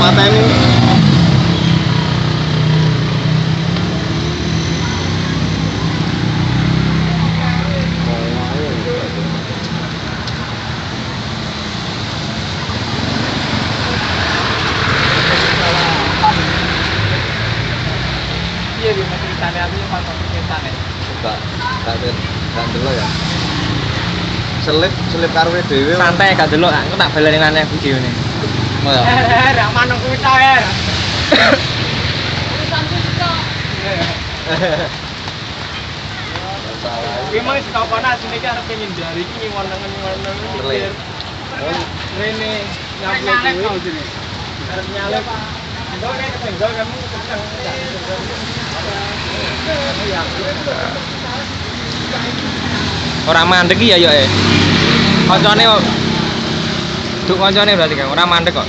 mateni. Iya, gimana ceritanya aku yang pantau ceritanya. Gak delok ya. Selip karwe dhewe. Santai gak delok, aku tak baleni maneh videone. Rak manuk kuwi ta ya. Memang sekapan asine ki arep ngindari ki ngoneng-ngoneng mikir. Rene nyampe kuwi. Arep nyalep. Ndok nek ketinggal kamu kenceng. Ora mandek ya yo kancane kok. Duk kancane berarti kan ora mandek kok.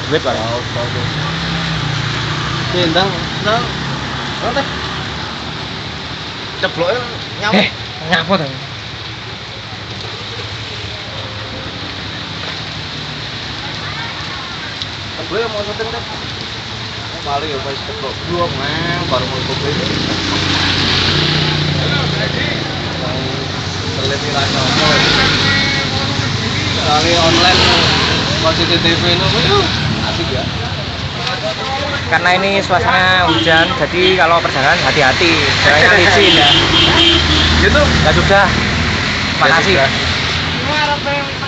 Duit Pak. Cendang. Nang. Ora. Cebloke nyampe. Ngapa to? Cebloke mau syuting deh. Paling ya wis ceblok dua baru mau kopi. Selip rasa. Kali online posisi TV itu asik ya. Karena ini suasana hujan, jadi kalau perjalanan hati-hati, jalannya licin ya. Gitu. Ya sudah. Makasih. Ya sudah.